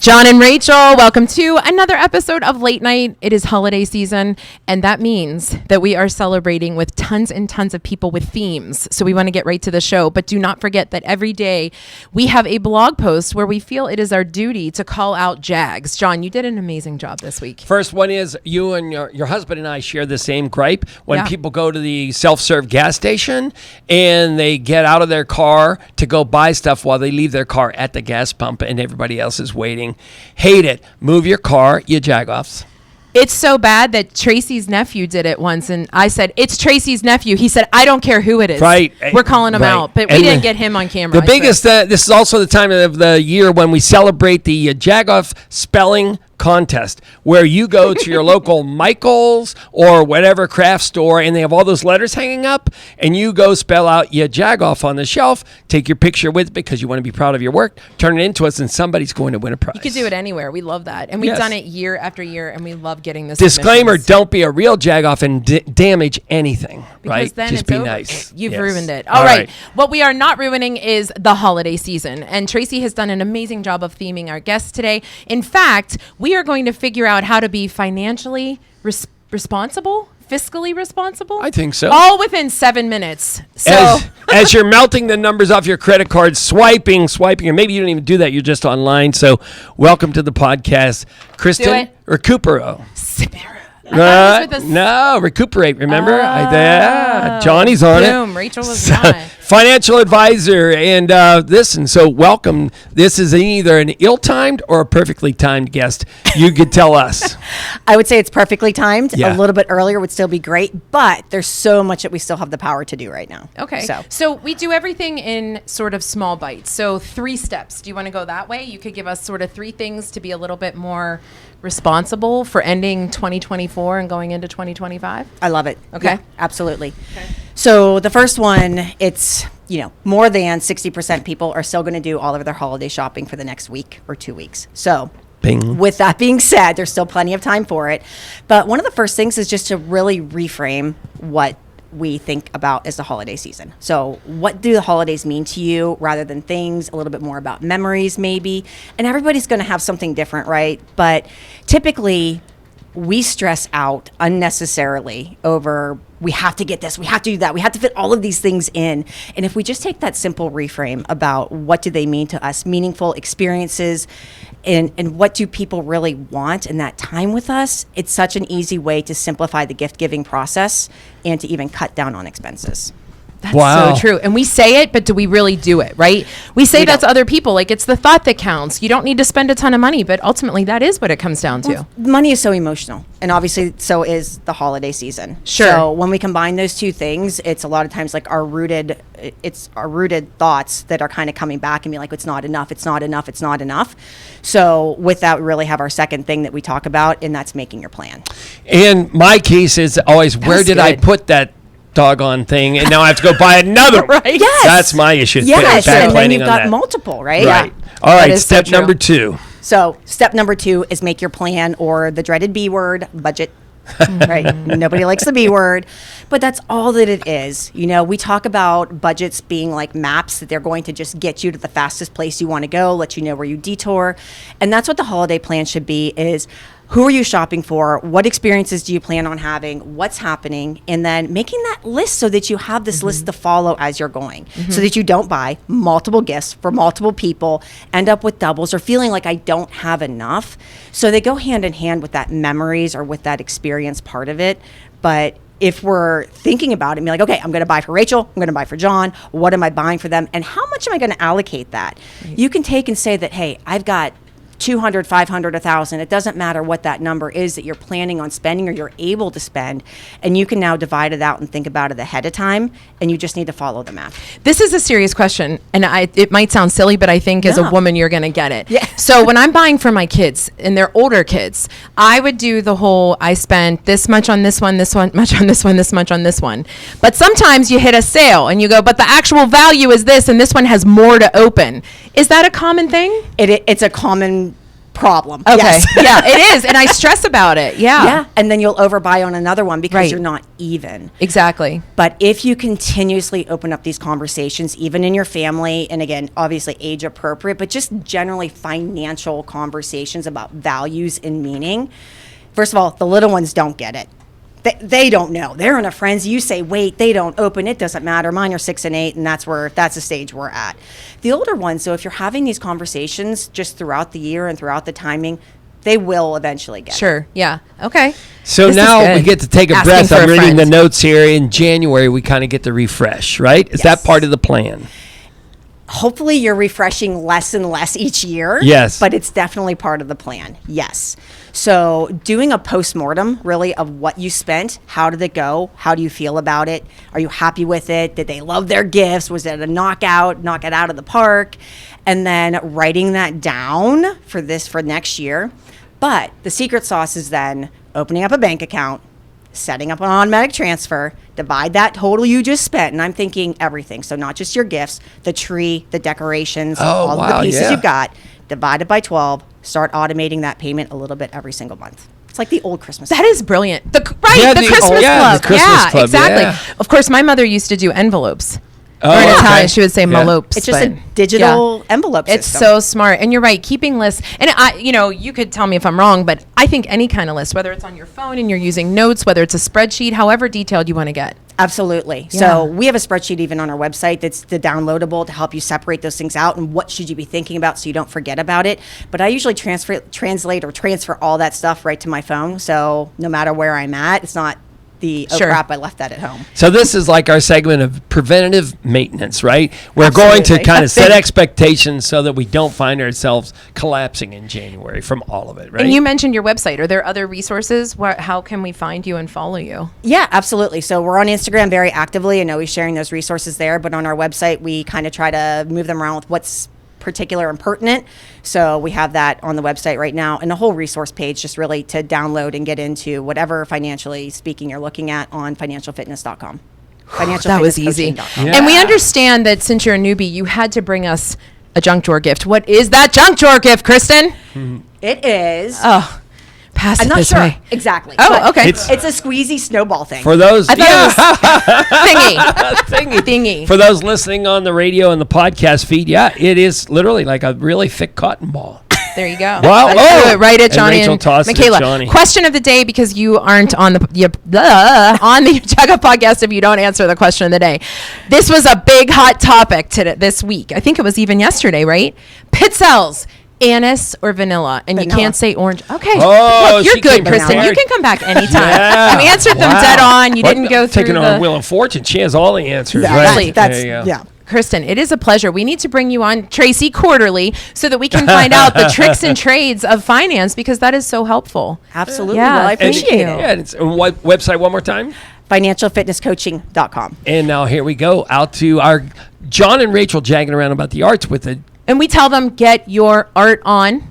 John and Rachel. Welcome to another episode of Late Night. It is holiday season, and that means that we are celebrating with tons and tons of people with themes. So we want to get right to the show, but do not forget that every day we have a blog post where we feel it is our duty to call out Jags. John, you did an amazing job this week. First one is you and your husband and I share the same gripe when people go to the self-serve gas station and they get out of their car to go buy stuff while they leave their car at the gas pump and everybody else is waiting. Hate it. Move your car, you Jagoffs. It's so bad that Tracy's nephew did it once, and I said, it's Tracy's nephew. He said, I don't care who it is. Right. We're calling him out, but we didn't get him on camera. The biggest, this is also the time of the year when we celebrate the Jagoff spelling contest, where you go to your local Michael's or whatever craft store and they have all those letters hanging up and you go spell out your Jagoff on the shelf, take your picture with it because you want to be proud of your work, turn it into us, and somebody's going to win a prize. You could do it anywhere. We love that. And we've done it year after year, and we love getting this. Disclaimer, don't be a real Jagoff and damage anything, because right? Then just it's be over. nice. You've ruined it. All right. What we are not ruining is the holiday season. And Tracy has done an amazing job of theming our guests today. In fact, we are going to figure out how to be financially responsible, fiscally responsible. I think so. All within 7 minutes. So as you're melting the numbers off your credit card, swiping, and maybe you don't even do that. You're just online. So welcome to the podcast, Kristen Ricupero. No, recuperate. Remember? Johnny's on it. Rachel was not. Financial advisor. And listen, so welcome. This is either an ill-timed or a perfectly timed guest. You could tell us. I would say it's perfectly timed. Yeah. A little bit earlier would still be great, but there's so much that we still have the power to do right now. Okay. So we do everything in sort of small bites. So 3 steps. Do you want to go that way? You could give us sort of 3 things to be a little bit more responsible for ending 2024 and going into 2025? I love it. Okay. Yeah, absolutely. Okay. So the first one, it's, more than 60% people are still going to do all of their holiday shopping for the next week or 2 weeks. So with that being said, there's still plenty of time for it. But one of the first things is just to really reframe what we think about as the holiday season. So what do the holidays mean to you rather than things, a little bit more about memories maybe. And everybody's going to have something different, right? But typically we stress out unnecessarily over we have to get this, we have to do that, we have to fit all of these things in. And if we just take that simple reframe about what do they mean to us, meaningful experiences, and what do people really want in that time with us, it's such an easy way to simplify the gift-giving process and to even cut down on expenses. That's so true. And we say it, but do we really do it, right? We say that to other people. Like, it's the thought that counts. You don't need to spend a ton of money, but ultimately that is what it comes down to. Well, money is so emotional. And obviously so is the holiday season. Sure. So when we combine those two things, it's a lot of times like our rooted thoughts that are kind of coming back and be like, it's not enough, it's not enough, it's not enough. So with that, we really have our second thing that we talk about, and that's making your plan. And my case is always, where did I put that doggone thing, and now I have to go buy another. Right. Yes. That's my issue. Yes. And then you've got that. multiple, right? Right. Yeah. All right. Step number 2. So step number 2 is make your plan, or the dreaded B word, budget. Right. Nobody likes the B word, but that's all that it is. We talk about budgets being like maps, that they're going to just get you to the fastest place you want to go, let you know where you detour. And that's what the holiday plan should be, is who are you shopping for? What experiences do you plan on having? What's happening? And then making that list so that you have this list to follow as you're going, so that you don't buy multiple gifts for multiple people, end up with doubles, or feeling like I don't have enough. So they go hand in hand with that memories or with that experience part of it. But if we're thinking about it and be like, okay, I'm going to buy for Rachel, I'm going to buy for John, what am I buying for them? And how much am I going to allocate that? Right. You can take and say that, hey, I've got 200, 500, 1,000. It doesn't matter what that number is that you're planning on spending or you're able to spend. And you can now divide it out and think about it ahead of time. And you just need to follow the map. This is a serious question. And it might sound silly, but I think as a woman, you're going to get it. Yeah. So when I'm buying for my kids, and they're older kids, I would do the whole, I spent this much on this one, this much on this one, this much on this one. But sometimes you hit a sale and you go, but the actual value is this, and this one has more to open. Is that a common thing? It's a common problem. Okay. Yes. Yeah, it is. And I stress about it. Yeah. Yeah. And then you'll overbuy on another one because Right. you're not even. Exactly. But if you continuously open up these conversations, even in your family, and again, obviously age appropriate, but just generally financial conversations about values and meaning, first of all, the little ones don't get it. They don't know. They're in a frenzy. You say, wait, they don't open. It doesn't matter. Mine are 6 and 8, and that's the stage we're at. The older ones, so if you're having these conversations just throughout the year and throughout the timing, they will eventually get it. Sure. Yeah. Okay. So This is now good. we get to take a Asking breath. for I'm a reading friend. the notes here. In January, we kind of get the refresh, right? Is that Yes. part of the plan? Hopefully you're refreshing less and less each year. Yes. But it's definitely part of the plan. Yes. So doing a postmortem really of what you spent, how did it go? How do you feel about it? Are you happy with it? Did they love their gifts? Was it a knock it out of the park? And then writing that down for next year. But the secret sauce is then opening up a bank account, setting up an automatic transfer, divide that total you just spent, and I'm thinking everything. So not just your gifts, the tree, the decorations, all of the pieces you've got, divide it by 12, start automating that payment a little bit every single month. It's like the old Christmas. That is brilliant. The Christmas Yeah, club. the Christmas club, exactly. yeah. Of course, my mother used to do envelopes. Oh, or in okay. Italian, she would say Yeah. malopes. It's just but- a digital envelope It's system. so smart. And you're right, keeping lists. And you could tell me if I'm wrong, but I think any kind of list, whether it's on your phone and you're using notes, whether it's a spreadsheet, however detailed you want to get. Absolutely. Yeah. So we have a spreadsheet even on our website that's the downloadable to help you separate those things out and what should you be thinking about so you don't forget about it. But I usually transfer all that stuff right to my phone. So no matter where I'm at, it's not the, oh Sure. crap, I left that at home. So this is like our segment of preventative maintenance, right? We're going to Absolutely. kind of set expectations so that we don't find ourselves collapsing in January from all of it, right? And you mentioned your website. Are there other resources? How can we find you and follow you? Yeah, absolutely. So we're on Instagram very actively and always sharing those resources there. But on our website, we kind of try to move them around with what's particular and pertinent. So we have that on the website right now and a whole resource page just really to download and get into whatever financially speaking you're looking at on financialfitness.com. That was easy. financialfitnesscoaching.com. Yeah. And we understand that since you're a newbie, you had to bring us a junk drawer gift. What is that junk drawer gift, Kristen? It is. Oh, pass I'm it not this sure way. exactly. Oh, but okay. It's a squeezy snowball thing. For those, I thought it was thingy. For those listening on the radio and the podcast feed, yeah, it is literally like a really thick cotton ball. There you go. Wow. Let's Oh. do it right at And Johnny Rachel and tossed it at Michaela. Johnny. Question of the day, because you aren't on the Jagoff podcast if you don't answer the question of the day. This was a big hot topic this week. I think it was even yesterday, right? Pizelles. Anise or vanilla, and you Vanilla. can't say orange. Okay, Oh, look, you're she good, came Kristen. prepared. You can come back anytime. Yeah. You answered them Wow. dead on. You What- didn't go through taking the on Wheel of Fortune. She has all the answers. Exactly. Right. That's There you go. yeah. Kristen, it is a pleasure. We need to bring you on, Tracy, quarterly so that we can find out the tricks and trades of finance because that is so helpful. Absolutely. Yeah, Well, I thank appreciate you. it. Yeah, and it's, and what website one more time? Financialfitnesscoaching.com. And now here we go out to our John and Rachel jagging around about the arts with And we tell them, get your art on.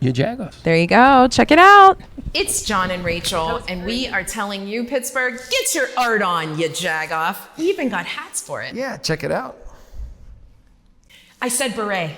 your Jagoff. There you go. Check it out. It's John and Rachel, and we are telling you, Pittsburgh, get your art on, you Jagoff. We even got hats for it. Yeah, check it out. I said beret.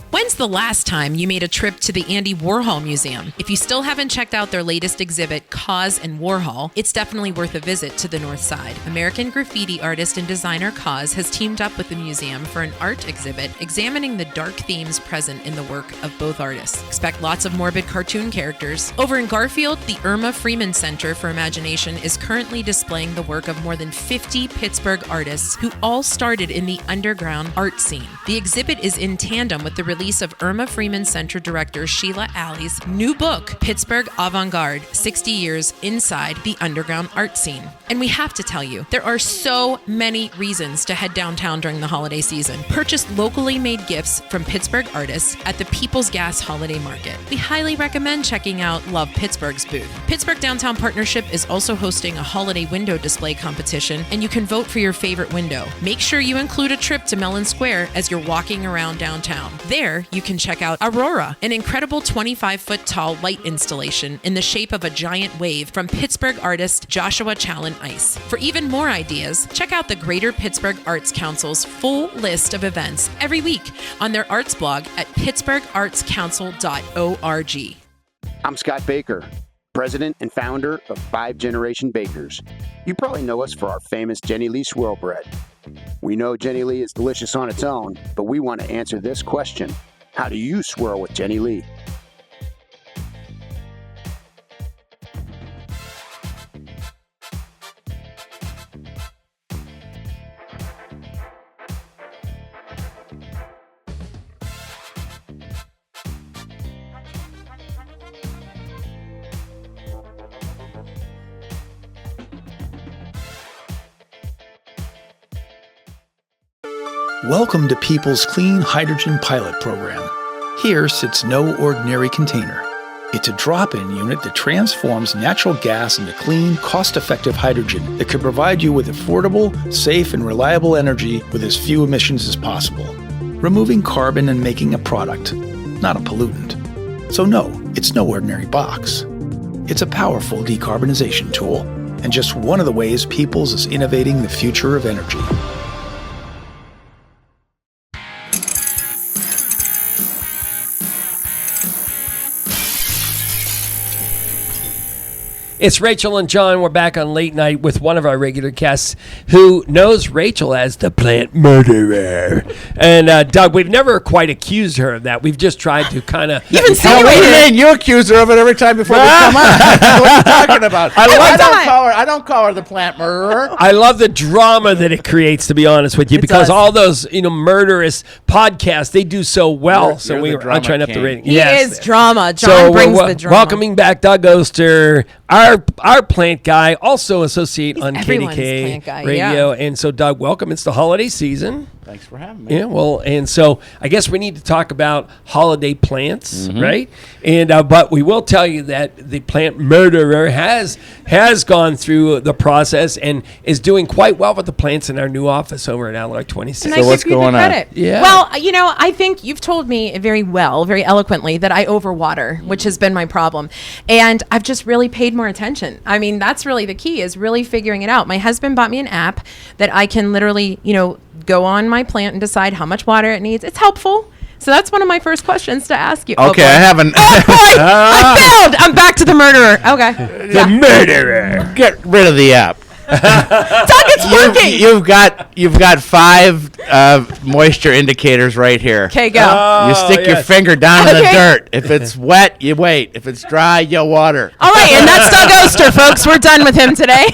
When's the last time you made a trip to the Andy Warhol Museum? If you still haven't checked out their latest exhibit, Cause and Warhol, it's definitely worth a visit to the North Side. American graffiti artist and designer Cause has teamed up with the museum for an art exhibit examining the dark themes present in the work of both artists. Expect lots of morbid cartoon characters. Over in Garfield, the Irma Freeman Center for Imagination is currently displaying the work of more than 50 Pittsburgh artists who all started in the underground art scene. The exhibit is in tandem with the release of Irma Freeman Center director Sheila Alley's new book, Pittsburgh Avant-Garde, 60 Years Inside the Underground Art Scene. And we have to tell you, there are so many reasons to head downtown during the holiday season. Purchase locally made gifts from Pittsburgh artists at the People's Gas Holiday Market. We highly recommend checking out Love Pittsburgh's booth. Pittsburgh Downtown Partnership is also hosting a holiday window display competition, and you can vote for your favorite window. Make sure you include a trip to Mellon Square as you're walking around downtown. There, you you can check out Aurora, an incredible 25-foot tall light installation in the shape of a giant wave from Pittsburgh artist Joshua Challen Ice. For even more ideas, check out the Greater Pittsburgh Arts Council's full list of events every week on their arts blog at pittsburghartscouncil.org. I'm Scott Baker, president and founder of 5 Generation Bakers. You probably know us for our famous Jenny Lee swirl bread. We know Jenny Lee is delicious on its own, but we want to answer this question. How do you swirl with Jenny Lee? Welcome to People's Clean Hydrogen Pilot Program. Here sits no ordinary container. It's a drop-in unit that transforms natural gas into clean, cost-effective hydrogen that could provide you with affordable, safe, and reliable energy with as few emissions as possible, removing carbon and making a product, not a pollutant. So no, it's no ordinary box. It's a powerful decarbonization tool, and just one of the ways Peoples is innovating the future of energy. It's Rachel and John. We're back on Late Night with one of our regular guests who knows Rachel as the plant murderer. And Doug, we've never quite accused her of that. We've just tried to kind of... You've insinuated it. You accuse her of it every time before we come on. What are you talking about? I don't call her the plant murderer. I love the drama that it creates, to be honest with you, because all those murderous podcasts, they do so well. You're we the were trying up the king. rating. He is drama. John So brings we're the drama. welcoming back Doug Oaster, our plant guy, also associate on everyone's KDK plant guy, Radio. yeah. And so, Doug, welcome. It's the holiday season. Thanks for having me. Yeah, well, and so I guess we need to talk about holiday plants, right? And but we will tell you that the plant murderer has gone through the process and is doing quite well with the plants in our new office over at Alloy 26. And So I what's give you going the on? credit. Yeah. Well, I think you've told me very well, very eloquently, that I overwater, which has been my problem. And I've just really paid more attention. I mean, that's really the key, is really figuring it out. My husband bought me an app that I can literally, go on my plant and decide how much water it needs. It's helpful. So that's one of my first questions to ask you. Okay, I haven't. Oh, boy! I failed! I'm back to the murderer. Okay. The murderer. Get rid of the app. Doug, it's working! You've got 5 moisture indicators right here. Okay, go. You stick your finger down in the dirt. If it's wet, you wait. If it's dry, you water. All right, and that's Doug Oaster, folks. We're done with him today.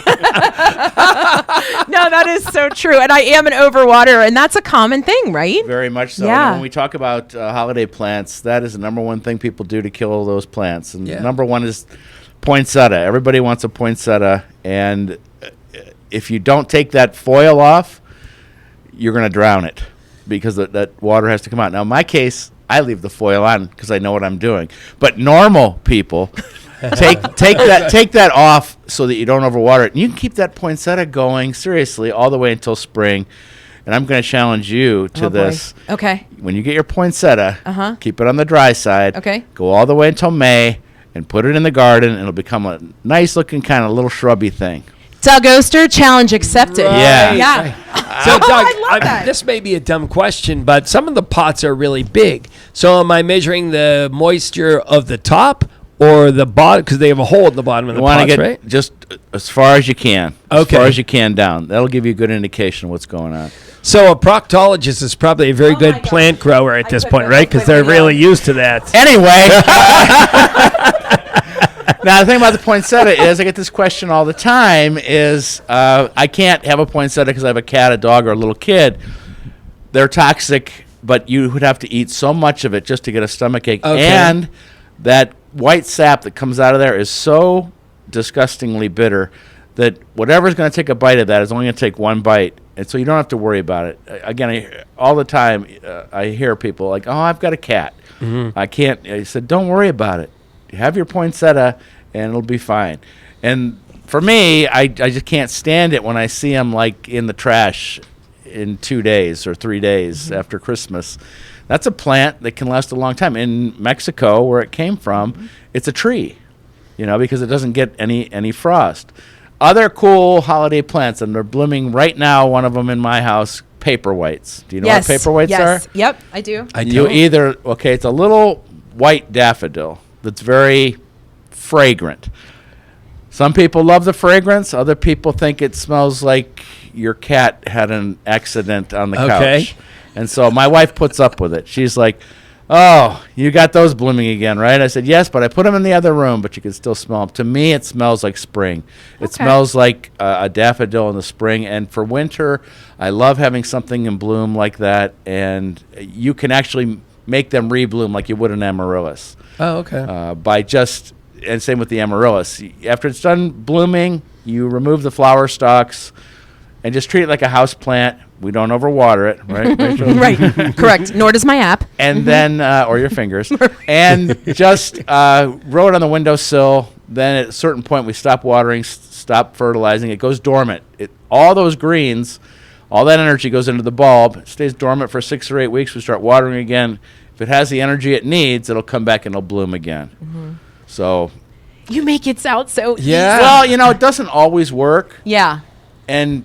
No, that is so true. And I am an overwaterer, and that's a common thing, right? Very much so. Yeah. And when we talk about holiday plants, that is the number one thing people do to kill those plants. And Yeah. number one is poinsettia. Everybody wants a poinsettia, and if you don't take that foil off, you're going to drown it because that water has to come out. Now, in my case, I leave the foil on because I know what I'm doing. But normal people take that off so that you don't overwater it. And you can keep that poinsettia going, seriously, all the way until spring. And I'm going to challenge you to this. Okay. When you get your poinsettia, keep it on the dry side. Okay. Go all the way until May and put it in the garden, and it'll become a nice-looking kind of little shrubby thing. Doug Oaster, challenge accepted. Right. Yeah. Yeah. So, Doug, I love that. this may be a dumb question, but some of the pots are really big. So, am I measuring the moisture of the top or the bottom? Because they have a hole at the bottom of the You want to pots, get right? just as far as you can. As Okay. far as you can down. That'll give you a good indication of what's going on. So, a proctologist is probably a very my good God. plant grower at this couldn't point, have right? Because put they're it really down. used to that. Anyway. Now, the thing about the poinsettia is, I get this question all the time, is I can't have a poinsettia because I have a cat, a dog, or a little kid. They're toxic, but you would have to eat so much of it just to get a stomachache. Okay. And that white sap that comes out of there is so disgustingly bitter that whatever's going to take a bite of that is only going to take one bite. And so you don't have to worry about it. Again, all the time I hear people like, oh, I've got a cat. I can't. I said, don't worry about it. Have your poinsettia, and it'll be fine. And for me, I just can't stand it when I see them like in the trash in 2 days or 3 days after Christmas. That's a plant that can last a long time. In Mexico, where it came from, it's a tree, because it doesn't get any frost. Other cool holiday plants, and they're blooming right now. One of them in my house, paperwhites. Do you know what paperwhites are? Yep, I do. It's a little white daffodil that's very fragrant. Some people love the fragrance. Other people think it smells like your cat had an accident on the couch. And so my wife puts up with it. She's like, "Oh, you got those blooming again, right?" I said, "Yes, but I put them in the other room, but you can still smell them." To me, it smells like spring. It smells like a daffodil in the spring. And for winter, I love having something in bloom like that. And you can actually make them rebloom like you would an amaryllis. Oh, okay. And same with the amaryllis. After it's done blooming, you remove the flower stalks and just treat it like a house plant. We don't overwater it, right? Right, correct. Nor does my app. And then, or your fingers. And just row it on the windowsill. Then at a certain point, we stop watering, stop fertilizing. It goes dormant. All those greens, all that energy goes into the bulb. It stays dormant for 6 or 8 weeks. We start watering again. If it has the energy it needs, it'll come back and it'll bloom again. So you make it sound so easy. Well, it doesn't always work. Yeah. And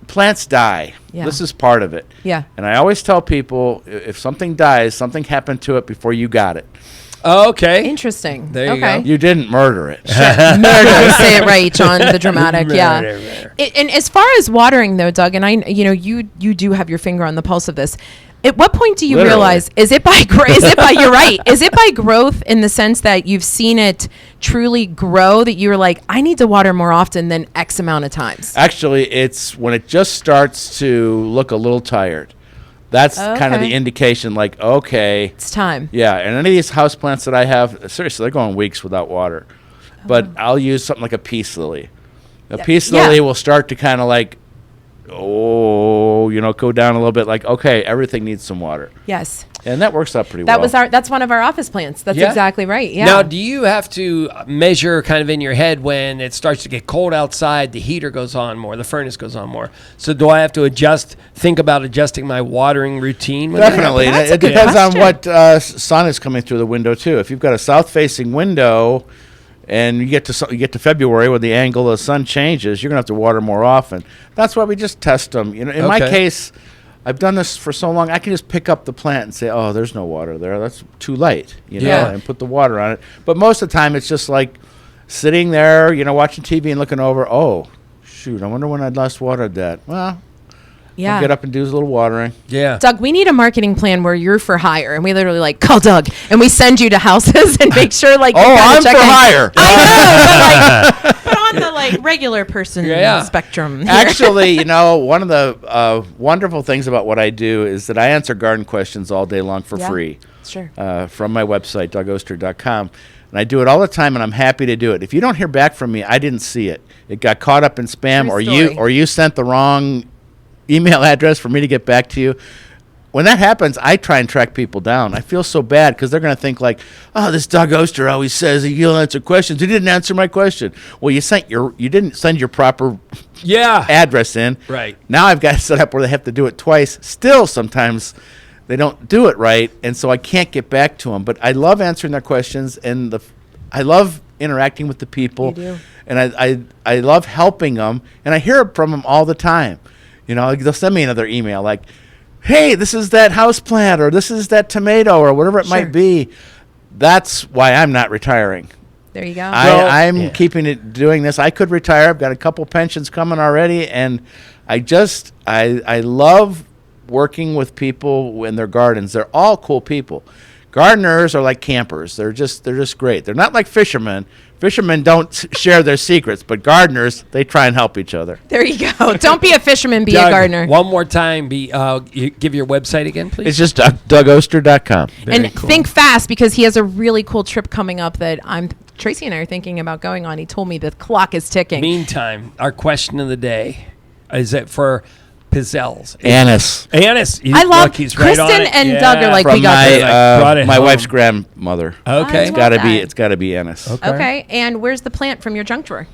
plants die. Yeah. This is part of it. Yeah. And I always tell people, if something dies, something happened to it before you got it. Oh, okay. Interesting. There you go. You didn't murder it. Murder. Say it right, John. The dramatic. Yeah. Murder. And as far as watering, though, Doug, and you do have your finger on the pulse of this. At what point do you realize, is it by you're right, is it by growth in the sense that you've seen it truly grow that you're like, I need to water more often than X amount of times? Actually, it's when it just starts to look a little tired. That's kind of the indication, like, okay. It's time. Yeah, and any of these houseplants that I have, seriously, they're going weeks without water. But I'll use something like a peace lily. A peace lily will start to kind of like, go down a little bit, like, okay, everything needs some water. Yes. And that works out pretty well. That's one of our office plants. That's exactly right. Yeah. Now, do you have to measure kind of in your head when it starts to get cold outside, the heater goes on more, the furnace goes on more? So do I have to think about adjusting my watering routine? Definitely. That's a It good depends on question. what sun is coming through the window, too. If you've got a south-facing window and you get to February when the angle of the sun changes, you're going to have to water more often. That's why we just test them. In my case, I've done this for so long, I can just pick up the plant and say, oh, there's no water there. That's too light, and put the water on it. But most of the time, it's just like sitting there, watching TV and looking over, oh, shoot, I wonder when I'd last watered that. Well, I'll get up and do a little watering. Yeah. Doug, we need a marketing plan where you're for hire, and we literally call Doug, and we send you to houses and make sure I'm for hire. I know, but on the regular person spectrum. Here. Actually, one of the wonderful things about what I do is that I answer garden questions all day long for free. Sure. From my website, DougOaster.com. And I do it all the time, and I'm happy to do it. If you don't hear back from me, I didn't see it. It got caught up in spam, or you sent the wrong email address for me to get back to you. When that happens, I try and track people down. I feel so bad because they're going to think like, oh, this Doug Oaster always says he'll answer questions. He didn't answer my question. Well, you didn't send your proper address in. Right. Now I've got it set up where they have to do it twice. Still, sometimes they don't do it right, and so I can't get back to them. But I love answering their questions, and I love interacting with the people. You do. And I love helping them, and I hear from them all the time. They'll send me another email like, hey, this is that house plant, or this is that tomato, or whatever it might be. That's why I'm not retiring. There you go. I'm keeping it doing this. I could retire. I've got a couple pensions coming already, and I love working with people in their gardens. They're all cool people. Gardeners are like campers. They're just great. They're not like fishermen. Fishermen don't share their secrets, but gardeners, they try and help each other. There you go. Don't be a fisherman, be Doug, a gardener. One more time, you give your website again, please. It's just DougOaster.com. And think fast, because he has a really cool trip coming up that Tracy and I are thinking about going on. He told me the clock is ticking. Meantime, our question of the day is it for pizelles? Anise. I love Kristen right and Doug are like, From we got my wife's grandmother. Okay. It's got to be anise. Okay, and where's the plant from your junk drawer?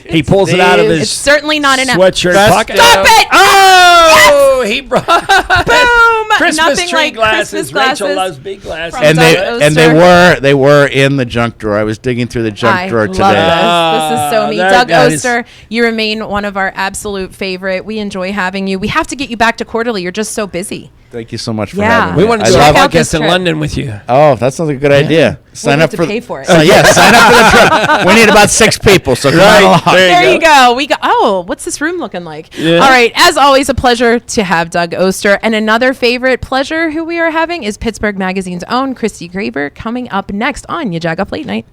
He pulls it out of his It's certainly not an sweatshirt pocket. Stop it! Oh, he brought Boom! Christmas Nothing tree like glasses. Christmas glasses. Rachel loves big glasses. From And Doug they were in the junk drawer. I was digging through the junk I drawer love today. this is so me. that Doug is- Oaster, you remain one of our absolute favorite. We enjoy having you. We have to get you back to Quarterly. You're just so busy. Thank you so much for Yeah. having me. We want to I do a Check out this podcast in trip. London with you. Oh, that sounds like a good idea. Sign have up to for pay for it. Yeah, sign up for the trip. We need about 6 people, so come on along. There you go. We go. Oh, what's this room looking like? Yeah. All right. As always, a pleasure to have Doug Oaster. And another favorite pleasure who we are having is Pittsburgh Magazine's own Kristy Graber coming up next on your Jagoff Late Night.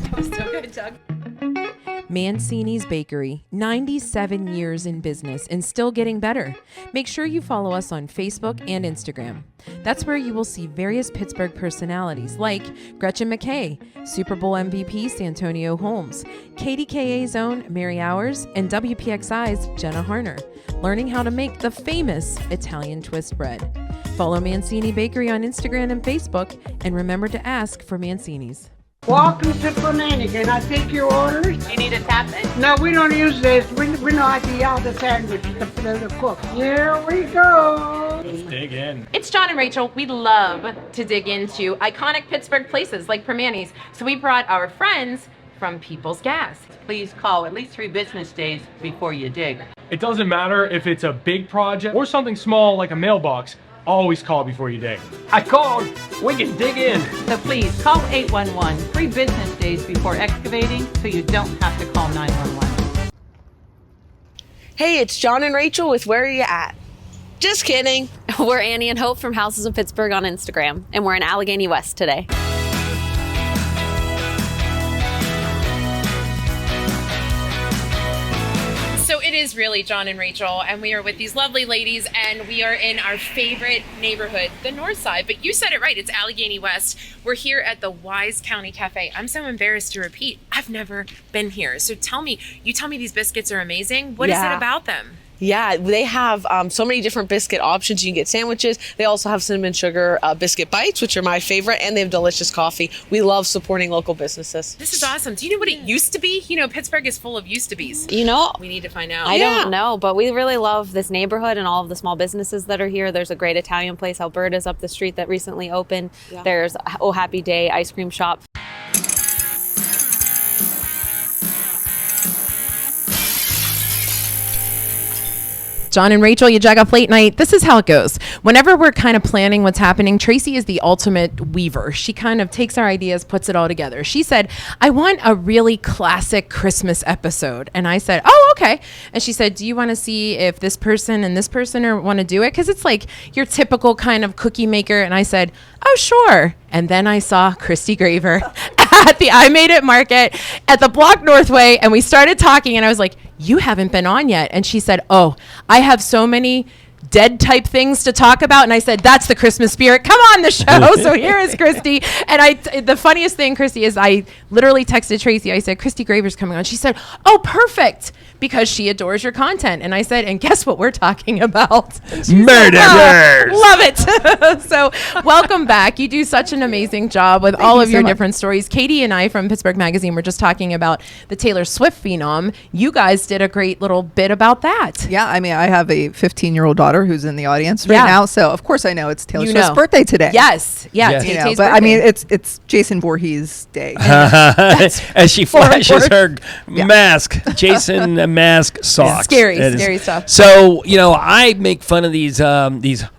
That was so good, Doug. Mancini's Bakery, 97 years in business and still getting better. Make sure you follow us on Facebook and Instagram. That's where you will see various Pittsburgh personalities like Gretchen McKay, Super Bowl MVP Santonio Holmes, KDKA's own Mary Hours, and WPXI's Jenna Harner, learning how to make the famous Italian twist bread. Follow Mancini Bakery on Instagram and Facebook, and remember to ask for Mancini's. Welcome to Fernandez. Can I take your orders? You need a tap in? No, we don't use this. We know how to yell the sandwich to cook. Here we go. It's John and Rachel. We love to dig into iconic Pittsburgh places like Permanis. So we brought our friends from People's Gas. Please call at least 3 business days before you dig. It doesn't matter if it's a big project or something small like a mailbox. Always call before you dig. I called. We can dig in. So please call 811 3 business days before excavating so you don't have to call 911. Hey, it's John and Rachel with Where Are You At? Just kidding. We're Annie and Hope from Houses of Pittsburgh on Instagram, and we're in Allegheny West today. So it is really John and Rachel, and we are with these lovely ladies, and we are in our favorite neighborhood, the North Side. But you said it right, it's Allegheny West. We're here at the Wise County Cafe. I'm so embarrassed to repeat, I've never been here. So tell me these biscuits are amazing. What is it about them? Yeah, they have so many different biscuit options. You can get sandwiches. They also have cinnamon sugar biscuit bites, which are my favorite, and they have delicious coffee. We love supporting local businesses. This is awesome. Do you know what it used to be? You know, Pittsburgh is full of used to be's. You know, We need to find out. I don't know, but we really love this neighborhood and all of the small businesses that are here. There's a great Italian place, Alberta's up the street, that recently opened. Yeah. There's Oh Happy Day ice cream shop. John and Rachel, you Jagoff Late Night. This is how it goes. Whenever we're kind of planning what's happening, Tracy is the ultimate weaver. She kind of takes our ideas, puts it all together. She said, I want a really classic Christmas episode. And I said, oh, okay. And she said, do you want to see if this person and this person want to do it? Because it's like your typical kind of cookie maker. And I said, oh, sure. And then I saw Kristy Graber at the I Made It Market at the Block Northway. And we started talking and I was like, you haven't been on yet. And she said, oh, I have so many dead type things to talk about. And I said, that's the Christmas spirit. Come on the show. So here is Kristy. And the funniest thing, Kristy, is I literally texted Tracy. I said, Kristy Graber's coming on. She said, oh, perfect. Because she adores your content. And I said, and guess what we're talking about? Murderers. Love it. So welcome back. You do such an amazing job with all of your different stories. Katie and I from Pittsburgh Magazine were just talking about the Taylor Swift phenom. You guys did a great little bit about that. Yeah, I mean, I have a 1515-year-old daughter who's in the audience right now, so of course I know it's Taylor Swift's birthday today. Yes, yeah, Yes. Tay You know, Tay's but I mean, birthday. it's Jason Voorhees' day. As she flashes her Yeah. mask, Jason mask socks. Scary, It is- scary stuff. So, I make fun of these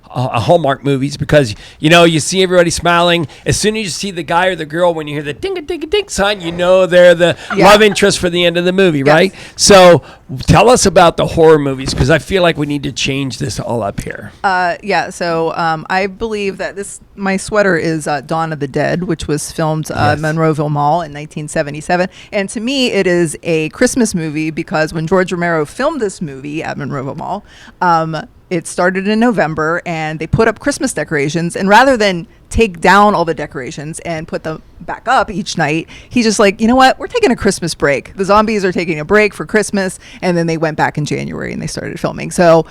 Hallmark movies because, you see everybody smiling. As soon as you see the guy or the girl, when you hear the ding-a-ding-a-ding sign, you know they're the love interest for the end of the movie, right? So tell us about the horror movies because I feel like we need to change this all up here. So I believe that my sweater is Dawn of the Dead, which was filmed at Monroeville Mall in 1977. And to me, it is a Christmas movie because when George Romero filmed this movie at Monroeville Mall, it started in November and they put up Christmas decorations. And rather than take down all the decorations and put them back up each night, he's just like, you know what? We're taking a Christmas break. The zombies are taking a break for Christmas. And then they went back in January and they started filming. So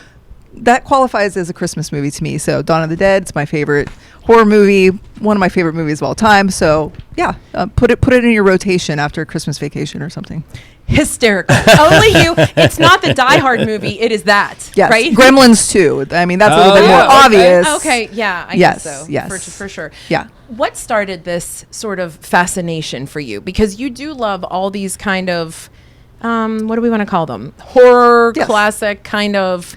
that qualifies as a Christmas movie to me. So Dawn of the Dead, it's my favorite horror movie, one of my favorite movies of all time. So yeah, put it in your rotation after a Christmas Vacation or something. Hysterical. Only you. It's not the Die Hard movie. It is that. Yes. Right? Gremlins 2. I mean, that's a little bit more obvious. Okay. Yeah. I guess so. Yes. For sure. Yeah. What started this sort of fascination for you? Because you do love all these kind of, what do we want to call them? Horror, classic kind of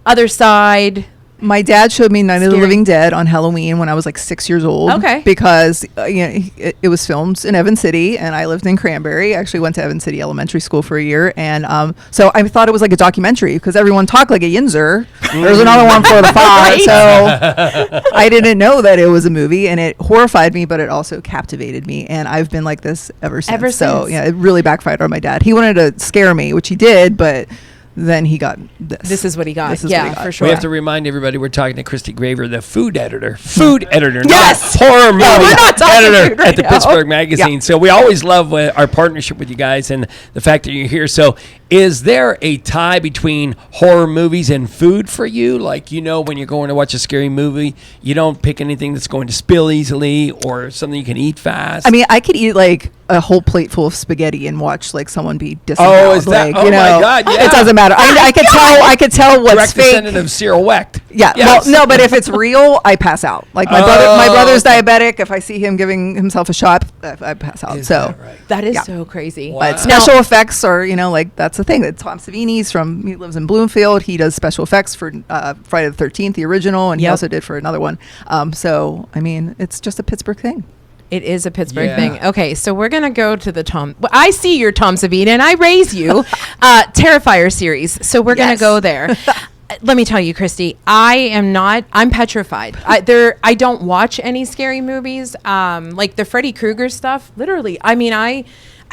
other side. My dad showed me Night of the Living Dead on Halloween when I was like 6 years old. Okay. Because it was filmed in Evan City, and I lived in Cranberry. I actually went to Evan City Elementary School for a year, and so I thought it was like a documentary because everyone talked like a yinzer. There's another one for the father, so I didn't know that it was a movie, and it horrified me, but it also captivated me, and I've been like this ever since. So yeah, it really backfired on my dad. He wanted to scare me, which he did, but then he got this. This is what he got. This is what he got. For sure. We have to remind everybody we're talking to Kristy Graver, the food editor. Food editor, yes! not horror movie we're not talking editor food right at the now. Pittsburgh Magazine. Yeah. So we always love our partnership with you guys and the fact that you're here. So is there a tie between horror movies and food for you? Like, when you're going to watch a scary movie, you don't pick anything that's going to spill easily or something you can eat fast? I mean, I could eat like a whole plate full of spaghetti and watch like someone be disemboweled. Oh, is that? Like, my God! Yeah. It doesn't matter. I could tell what's Direct fake. descendant of Cyril Wecht. Yeah. Yes. Well, no, but if it's real, I pass out. Like my brother's diabetic. If I see him giving himself a shot, I pass out. That is so crazy. Wow. But special effects are, like that's the thing. That Tom Savini's he lives in Bloomfield. He does special effects for Friday the 13th, the original, and he also did for another one. So I mean, it's just a Pittsburgh thing. It is a Pittsburgh thing. Okay, so we're going to go to the I see your Tom Savini, and I raise you. Terrifier series. So we're going to go there. Let me tell you, Kristy, I'm petrified. I don't watch any scary movies. Like the Freddy Krueger stuff, literally. I mean, I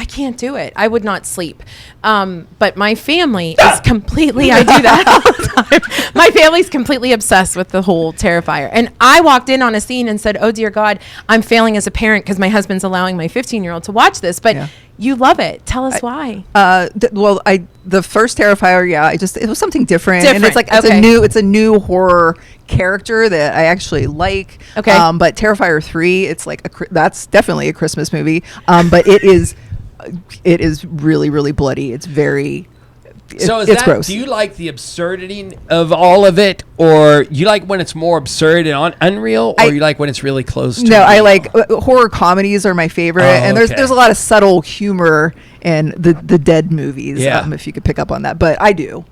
can't do it. I would not sleep. But my family is completely, I do that all the time. My family's completely obsessed with the whole Terrifier. And I walked in on a scene and said, oh dear God, I'm failing as a parent because my husband's allowing my 15-year-old to watch this. But you love it. Tell us why. The first Terrifier, it was something different. And it's like, it's a new horror character that I actually like. Okay. But Terrifier 3, it's like, that's definitely a Christmas movie. But it is really, really bloody. It's very, it's gross. Do you like the absurdity of all of it, or you like when it's more absurd and unreal, or you like when it's really close to I like horror comedies are my favorite, and there's a lot of subtle humor in the Dead movies, if you could pick up on that. But I do.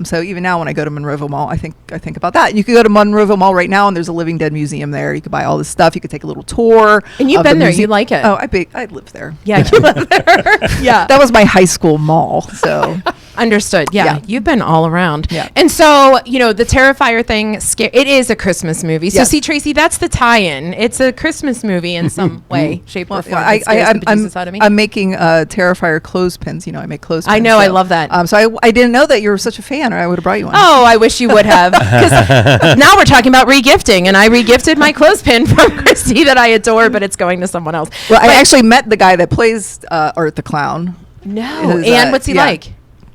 So even now when I go to Monroeville Mall, I think about that. And you could go to Monroeville Mall right now, and there's a Living Dead museum there. You could buy all this stuff. You could take a little tour. And you've been there. You like it. Oh, I lived there. Yeah, you lived there. Yeah. That was my high school mall. So understood. Yeah. You've been all around. Yeah. And so, the Terrifier thing, it is a Christmas movie. So see, Tracy, that's the tie-in. It's a Christmas movie in some way, shape, or form. I'm making Terrifier clothespins. I make clothespins. I know. I love that. So I didn't know that you were such a fan, or I would have brought you one. Oh, I wish you would have. Because now we're talking about regifting, and I regifted my clothespin from Kristy that I adore, but it's going to someone else. Well, I actually met the guy that plays Art the Clown. No. And what's he like?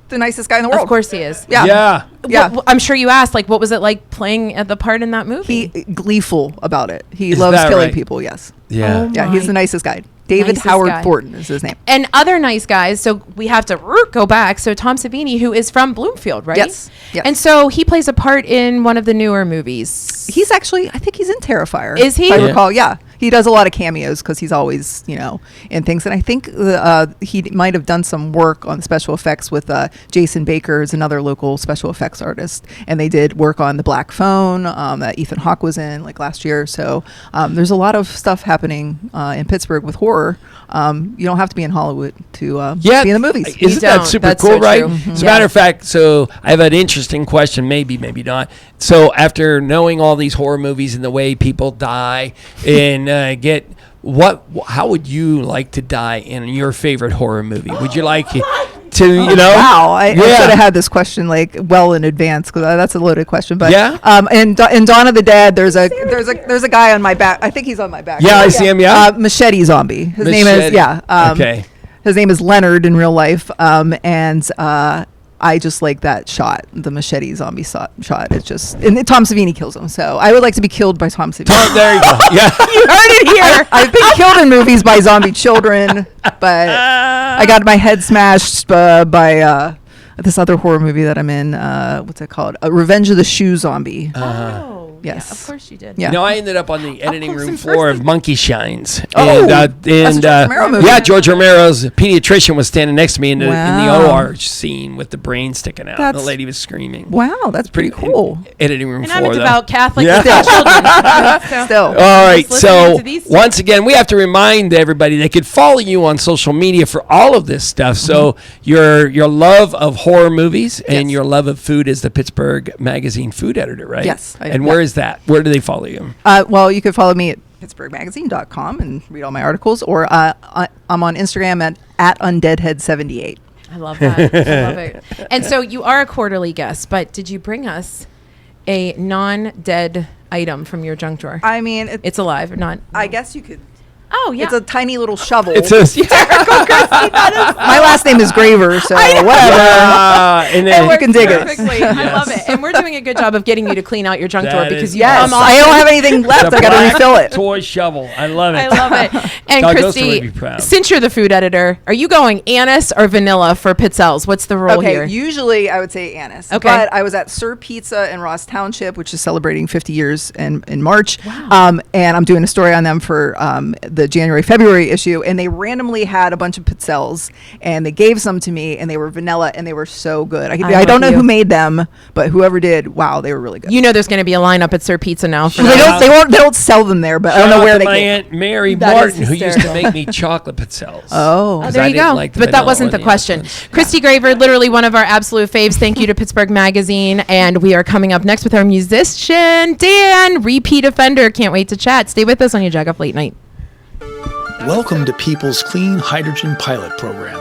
The nicest guy in the world. Of course he is. Yeah. Well, I'm sure you asked, what was it like playing the part in that movie? He gleeful about it. He loves killing people, yes. Yeah. Oh he's the nicest guy. David Howard Thornton is his name. And other nice guys, so we have to go back. So Tom Savini, who is from Bloomfield, right? Yes. And so he plays a part in one of the newer movies. He's actually, I think he's in Terrifier. Is he? If I recall, yeah. He does a lot of cameos because he's always, in things. And I think he might have done some work on special effects with Jason Baker, is another local special effects artist. And they did work on The Black Phone that Ethan Hawke was in last year. So there's a lot of stuff happening in Pittsburgh with horror. You don't have to be in Hollywood to be in the movies. Isn't that super cool, right? Mm-hmm. As a matter of fact, so I have an interesting question, maybe not. So after knowing all these horror movies and the way people die and how would you like to die in your favorite horror movie? Would you like to, Wow, I should have had this question well in advance because that's a loaded question. But in Dawn of the Dead, there's a guy on my back. I think he's on my back. Yeah, I see him. Yeah, Machete Zombie. His name is okay. His name is Leonard in real life, and I just like that shot, the machete zombie shot. It's just, and Tom Savini kills him. So I would like to be killed by Tom Savini. There you go. Yeah. You heard it here. I've been killed in movies by zombie children, but I got my head smashed by this other horror movie that I'm in. What's it called? Revenge of the Shoe Zombie. Yes. Yeah, of course you did. Yeah. No, I ended up on the editing close room and floor personal. of Monkey Shines. Oh, and that's a George Romero movie. yeah, George Romero's pediatrician was standing next to me in the Wow. OR scene with the brain sticking out. And the lady was screaming. Wow, that's pretty cool. Editing room And floor. I'm a though. devout Catholic Yeah. with their children. Still. All right, Just listening so to these two. once again, we have to remind everybody they could follow you on social media for all of this stuff. So your love of horror movies and your love of food is the Pittsburgh Magazine food editor, right? Yes, And where is that? Where do they follow you? Well, you can follow me at pittsburghmagazine.com and read all my articles, or I'm on Instagram at undeadhead78. I love that. I love it. And so you are a quarterly guest, but did you bring us a non-dead item from your junk drawer? I mean, it's alive, not. I guess you could. Oh yeah, It's a tiny little shovel. It says My last name is Graver, so whatever. and then You can dig it. perfectly. I love it, and we're doing a good job of getting you to clean out your junk drawer That because is you Yes, come off. I don't have anything left. I got to refill it. Toy shovel. I love it. I love it. And Doug Oaster would be Kristy, proud. since you're the food editor, are you going anise or vanilla for pizzelles? What's the rule Okay, here? usually I would say anise. Okay. But I was at Sir Pizza in Ross Township, which is celebrating 50 years in March. Wow. And I'm doing a story on them for the January-February issue. And they randomly had a bunch of pizzelles, and they gave some to me, and they were vanilla, and they were so good. I don't know who made them, but whoever did, wow, they were really good. You know there's going to be a lineup at Sir Pizza now. For Well, they don't sell them there, but I don't know where they my came. Aunt Mary That Martin, is who used to hysterical. make me chocolate pizzelles. Oh. 'Cause there I you didn't go. like the But that vanilla wasn't or the the question. other ones. Kristy Graver, literally one of our absolute faves. Thank you to Pittsburgh Magazine. And we are coming up next with our musician, Dan, repeat offender. Can't wait to chat. Stay with us on your Jagoff Late Night. Welcome to People's Clean Hydrogen Pilot Program.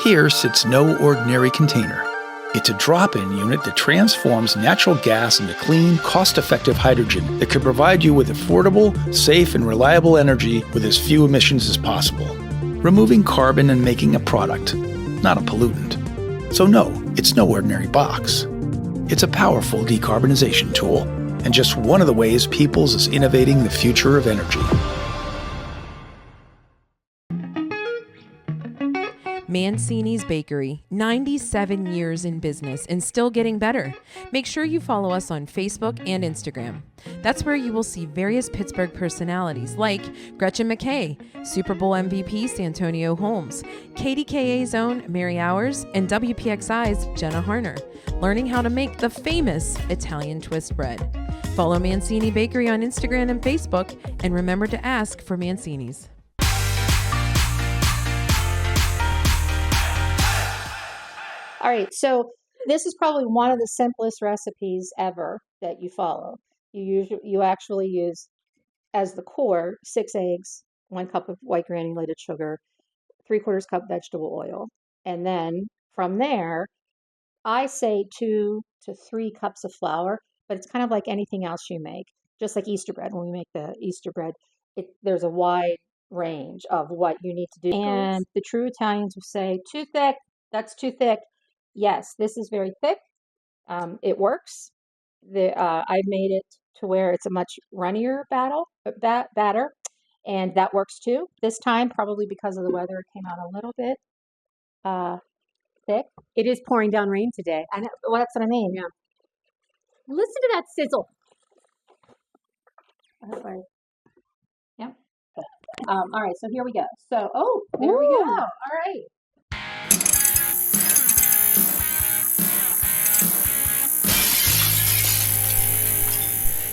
Here sits no ordinary container. It's a drop-in unit that transforms natural gas into clean, cost-effective hydrogen that can provide you with affordable, safe, and reliable energy with as few emissions as possible, removing carbon and making a product, not a pollutant. So no, it's no ordinary box. It's a powerful decarbonization tool, and just one of the ways Peoples is innovating the future of energy. Mancini's Bakery, 97 years in business and still getting better. Make sure you follow us on Facebook and Instagram. That's where you will see various Pittsburgh personalities like Gretchen McKay, Super Bowl MVP Santonio Holmes, KDKA's own Mary Hours, and WPXI's Jenna Harner, learning how to make the famous Italian twist bread. Follow Mancini Bakery on Instagram and Facebook, and remember to ask for Mancini's. All right, so this is probably one of the simplest recipes ever that you follow. You actually use as the core 6 eggs, 1 cup of white granulated sugar, 3/4 cup vegetable oil, and then from there, I say 2 to 3 cups of flour, but it's kind of like anything else you make, just like Easter bread. When we make the Easter bread, there's a wide range of what you need to do, and the true Italians will say too thick. That's too thick. Yes, this is very thick. It works. I've made it to where it's a much runnier batter, and that works too. This time, probably because of the weather, it came out a little bit thick. It is pouring down rain today. I know. Well, that's what I mean. Yeah. Listen to that sizzle. Okay. Yep. All right, so here we go. So, there we go. All right.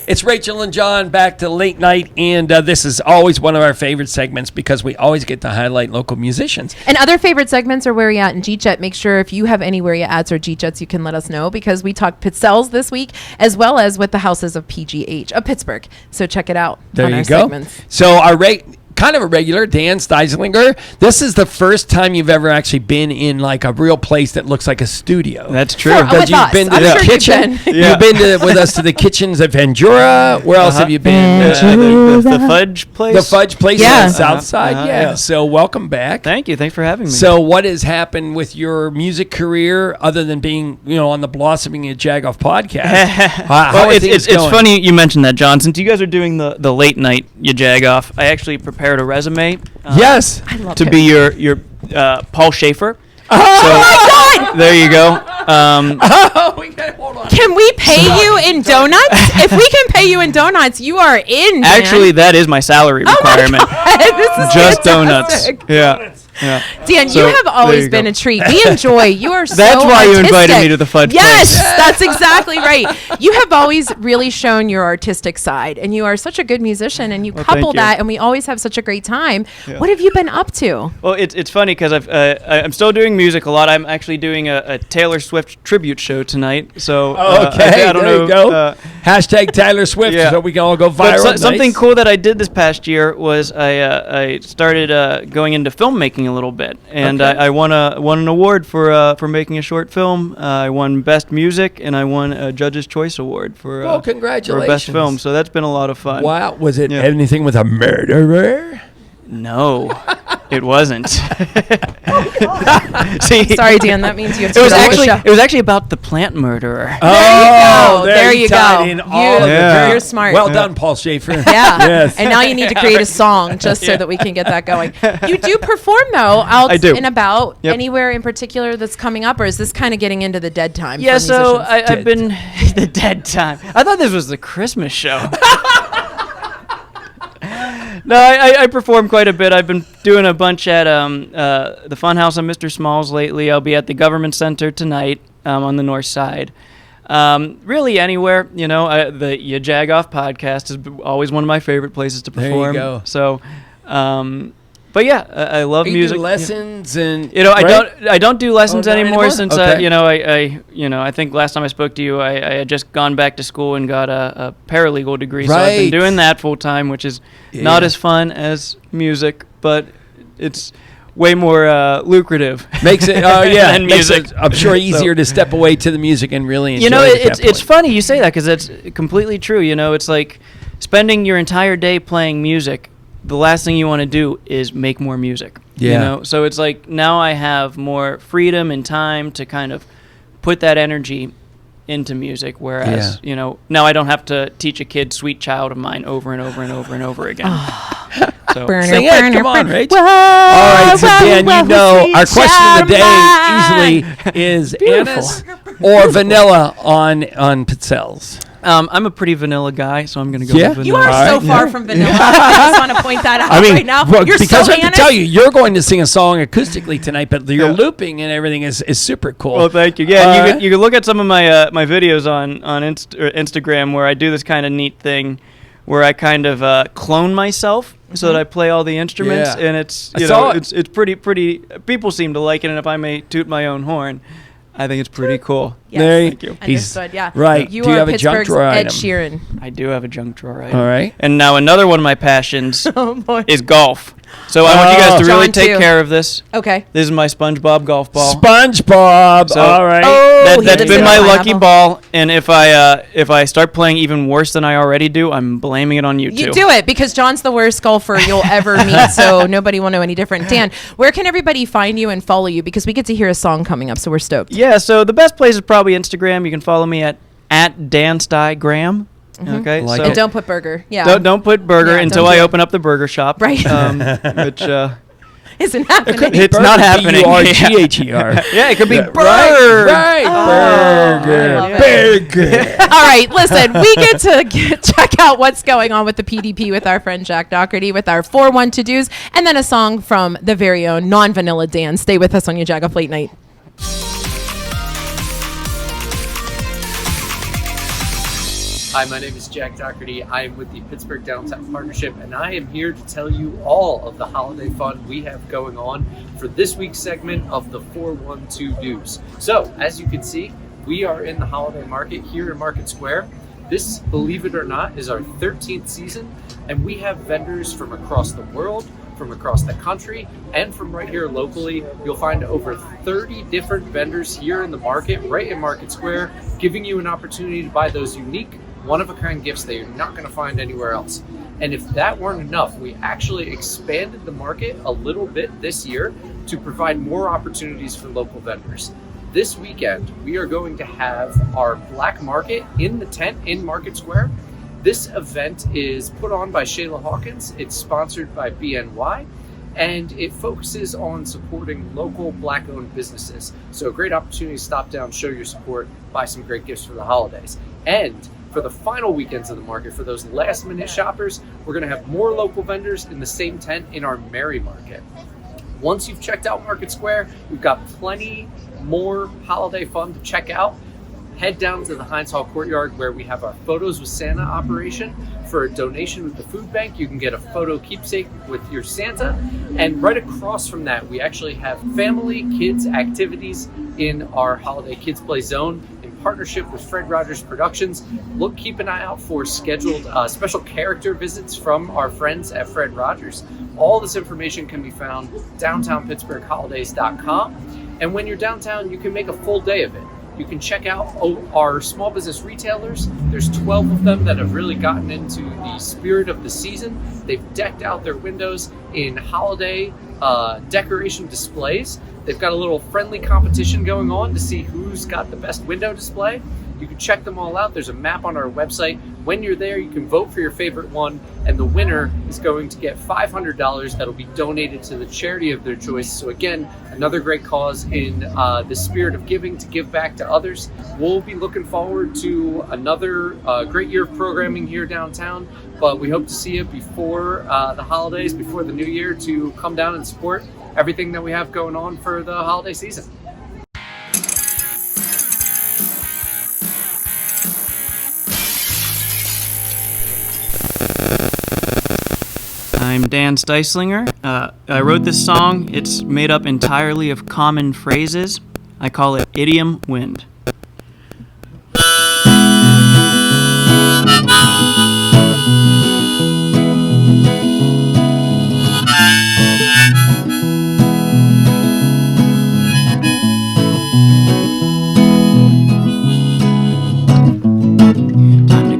It's Rachel and John back to late night, and this is always one of our favorite segments because we always get to highlight local musicians. And other favorite segments are Where You At and G-Chat. Make sure if you have any Where You Ats or G-Chats, you can let us know because we talked pizzelles this week as well as with the houses of PGH of Pittsburgh. So check it out There on you our go. segments. So kind of a regular, Dan Styslinger. This is the first time you've ever actually been in like a real place that looks like a studio. That's true. Because you've been to the kitchen. You've been with us to the kitchens at Ventura. Where else have you been? The Fudge place. The Fudge place on the South Side. Yeah. So welcome back. Thank you. Thanks for having me. So what has happened with your music career other than being, on the Blossoming at Jagoff podcast? How it's funny you mentioned that, John. Since you guys are doing the late night Jagoff, I actually prepared a resume. Yes, I love to be your Paul Schaefer. Oh my God! There you go. Can we pay you in donuts? If we can pay you in donuts, you are in. Dan. Actually, that is my salary requirement. This is just fantastic. donuts. Yeah. Dan, So, you have always you been go. a treat. We enjoy. You are so That's why you invited artistic. me to the Fudge Yes, place. that's exactly right. You have always really shown your artistic side, and you are such a good musician, and you Well, couple thank you. that, and we always have such a great time. Yeah. What have you been up to? Well, it's funny because I'm still doing music a lot. I'm actually doing a Taylor Swift tribute show tonight. So okay, I don't there know. you go. Hashtag Taylor Swift, so we can all go But viral. something cool that I did this past year was I started going into filmmaking a little bit, and Okay. I won an award for making a short film. I won Best Music, and I won a Judge's Choice Award for Well, for congratulations. Best Film. So that's been a lot of fun. Wow, was it anything with a murderer? No, it wasn't. See, Sorry, Dan. That means you have to. It was get on the actually show. it was actually about the plant murderer. There you go. In all of You're it. smart. Well done, Paul Schaefer. Yeah. Yes. And now you need to create a song just so that we can get that going. You do perform though out I do. and about. Yep. Anywhere in particular that's coming up, or is this kind of getting into the dead time? Yeah, for so musicians? I've been the dead time. I thought this was the Christmas show. No, I perform quite a bit. I've been doing a bunch at the Funhouse on Mr. Smalls lately. I'll be at the Government Center tonight on the north side. Really anywhere, the Jagoff podcast is always one of my favorite places to There you perform. go. So, but yeah, I love You do music. lessons and I don't do lessons not anymore anymore? since Okay. I think last time I spoke to you, I had just gone back to school and got a paralegal degree. So I've Right. been doing that full time, which is not as fun as music, but it's way more lucrative. Makes it, than makes music. it, I'm sure, easier So- to step away to the music and really enjoy it. at that it's point. funny you say that because that's completely true. It's like spending your entire day playing music. The last thing you want to do is make more music. Yeah. So it's like now I have more freedom and time to kind of put that energy into music, whereas now I don't have to teach a kid "Sweet Child of Mine" over and over and over and over again. So Sing it, come on, Rach. All right, so Dan, our question of the day easily is anise or vanilla on pizelles. I'm a pretty vanilla guy, so I'm going to go Yeah? with You vanilla. are so far from vanilla. I just want to point that out right now. well, You're because so I have to anise. tell you, you're going to sing a song acoustically tonight, but your looping and everything is super cool. Well, thank you. Yeah, you can look at some of my my videos on Instagram where I do this kind of neat thing where I kind of clone myself so that I play all the instruments, Yeah. and it's I saw it. it's pretty. People seem to like it, and if I may toot my own horn, I think it's pretty cool. Yes. Thank you. Understood. Yeah. Right. You Do you are have a junk Pittsburgh's drawer Ed item? Sheeran. I do have a junk drawer item. All right. And now another one of my passions Oh boy. is golf. So I want you guys to really John, take too. care of this. Okay. This is my SpongeBob golf ball. SpongeBob. So- all right. Oh, That's he been lives my in a lucky pineapple. ball, and if I start playing even worse than I already do, I'm blaming it on you You two. do it because John's the worst golfer you'll ever meet, so nobody will know any different. Dan, where can everybody find you and follow you? Because we get to hear a song coming up, so we're stoked. Yeah, so the best place is probably Instagram. You can follow me at Dan Stygram. Okay, Like so And don't put burger. Yeah. don't put burger Yeah, until don't do I it. open up the burger shop. Right. Which Isn't happening. it's not happening. B-U-R-G-H-E-R. Yeah, it could be Right, bird. right. Burger. All right, listen, we get to check out what's going on with the PDP with our friend Jack Dougherty with our 4-1 to-dos, and then a song from the very own non-vanilla Dan. Stay with us on your Jagoff Late Night. Hi, my name is Jack Dougherty. I am with the Pittsburgh Downtown Partnership, and I am here to tell you all of the holiday fun we have going on for this week's segment of the 412 Dues. So, as you can see, we are in the holiday market here in Market Square. This, believe it or not, is our 13th season, and we have vendors from across the world from across the country and from right here locally. You'll find over 30 different vendors here in the market, right in Market Square, giving you an opportunity to buy those unique, one-of-a-kind gifts that you're not going to find anywhere else. And if that weren't enough, we actually expanded the market a little bit this year to provide more opportunities for local vendors. This weekend, we are going to have our Black Market in the tent in Market Square. This event is put on by Shayla Hawkins. It's sponsored by BNY, and it focuses on supporting local Black-owned businesses. So a great opportunity to stop down, show your support, buy some great gifts for the holidays. And for the final weekends of the market, for those last-minute shoppers, we're going to have more local vendors in the same tent in our Merry Market. Once you've checked out Market Square, we've got plenty more holiday fun to check out. Head down to the Heinz Hall Courtyard where we have our Photos with Santa operation. For a donation with the food bank, you can get a photo keepsake with your Santa. And right across from that, we actually have family kids activities in our Holiday Kids Play Zone in partnership with Fred Rogers Productions. Keep an eye out for scheduled special character visits from our friends at Fred Rogers. All this information can be found downtownpittsburghholidays.com. And when you're downtown, you can make a full day of it. You can check out our small business retailers. There's 12 of them that have really gotten into the spirit of the season. They've decked out their windows in holiday decoration displays. They've got a little friendly competition going on to see who's got the best window display. You can check them all out. There's a map on our website. When you're there, you can vote for your favorite one, and the winner is going to get $500 that'll be donated to the charity of their choice. So again, another great cause in the spirit of giving, to give back to others. We'll be looking forward to another great year of programming here downtown, but we hope to see you before the holidays, before the new year, to come down and support everything that we have going on for the holiday season. I'm Dan Styslinger. I wrote this song. It's made up entirely of common phrases. I call it Idiom Wind.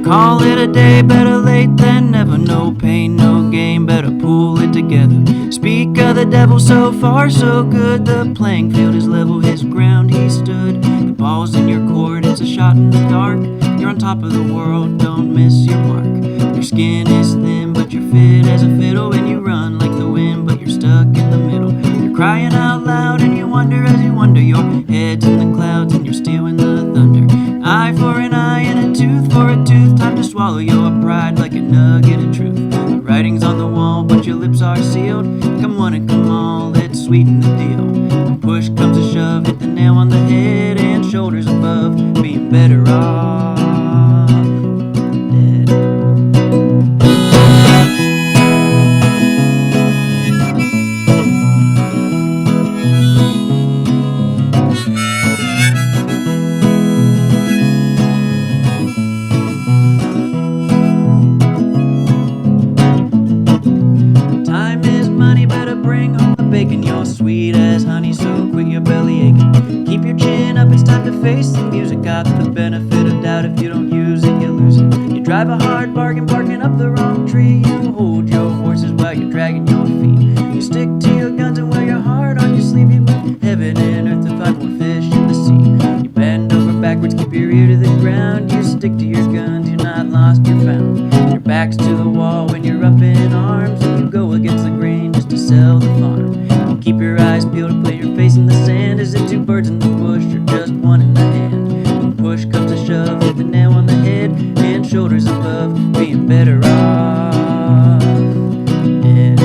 Call it a day, better late than never. No pain, no gain, better pull it together. Speak of the devil, so far so good. The playing field is level, his ground he stood. The ball's in your court, it's a shot in the dark. You're on top of the world, don't miss your mark. Your skin is thin, but you're fit as a fiddle. And you run like the wind, but you're stuck in the middle. You're crying out loud and you wonder as you wonder. Your head's in the clouds and you're stealing the thunder. Eye for an eye and a tooth for a tooth. Time to swallow your pride like a nugget of truth. The writing's on the wall, but your lips are sealed. Come one and come all, let's sweeten the deal. When push comes to shove, hit the nail on the head and shoulders above, being better off dead. Bacon, you're sweet as honey, so quit your belly aching. Keep your chin up, it's time to face the music. Got the benefit of doubt, if you don't use it, you lose it. You drive a hard bargain, barking up the wrong tree. You hold your horses while you're dragging your feet. You stick to your guns and wear your heart on your sleeve. You move heaven and earth to find more fish in the sea. You bend over backwards, keep your ear to the ground. You stick to your guns, you're not lost, you're found. Your back's to the wall when you're up in arms, and you go against the grain just to sell the farm. Keep your eyes peeled and put your face in the sand. Is it two birds in the bush or just one in the hand? When push comes to shove, hit the nail on the head and shoulders above, being better off dead.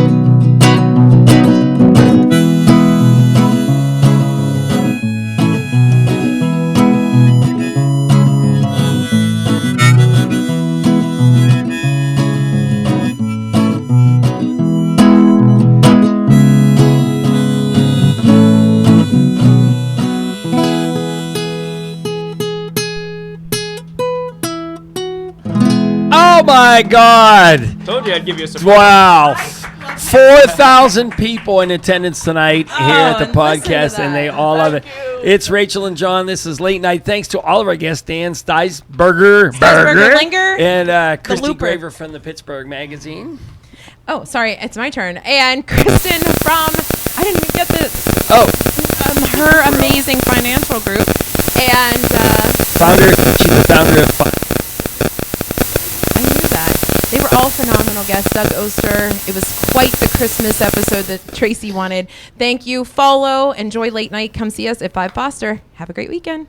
Oh my God! Told you I'd give you a surprise. Wow. 4,000 people in attendance tonight here at the and listen to podcast, and they that. all love it. It's Rachel and John. This is Late Night. Thanks to all of our guests, Dan Styslinger and Kristy Looper. Graver from the Pittsburgh Magazine. Oh, sorry, it's my turn. And Kristen from, I didn't even get this. Oh. Her amazing financial group. And She's the founder of I knew that. They were all phenomenal guests. Doug Oaster. It was quite the Christmas episode that Tracy wanted. Thank you. Follow, enjoy Late Night. Come see us at 5 Foster. Have a great weekend.